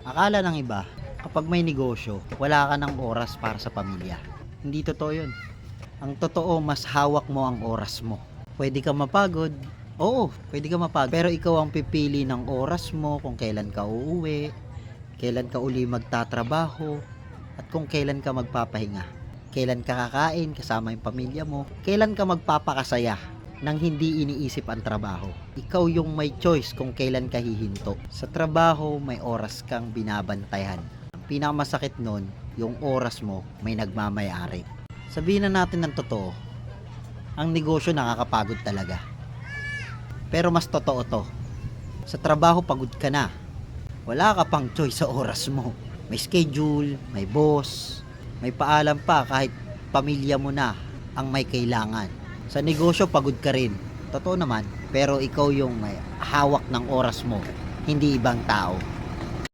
Akala ng iba, kapag may negosyo, wala ka ng oras para sa pamilya. Hindi totoo yun. Ang totoo, mas hawak mo ang oras mo. Pwede ka mapagod. Oo, pwede ka mapagod. Pero ikaw ang pipili ng oras mo kung kailan ka uuwi, kailan ka uli magtatrabaho, at kung kailan ka magpapahinga. Kailan ka kakain kasama yung pamilya mo, kailan ka magpapakasaya nang hindi iniisip ang trabaho. Ikaw yung may choice kung kailan ka hihinto. Sa trabaho, may oras kang binabantayan. Ang pinakamasakit nun, yung oras mo may nagmamayari. Sabihin na natin ng totoo, ang negosyo nakakapagod talaga. Pero mas totoo to. Sa trabaho, pagod ka na. Wala ka pang choice sa oras mo. May schedule, may boss, may paalam pa kahit pamilya mo na ang may kailangan. Sa negosyo, pagod ka rin. Totoo naman. Pero ikaw yung may hawak ng oras mo, hindi ibang tao.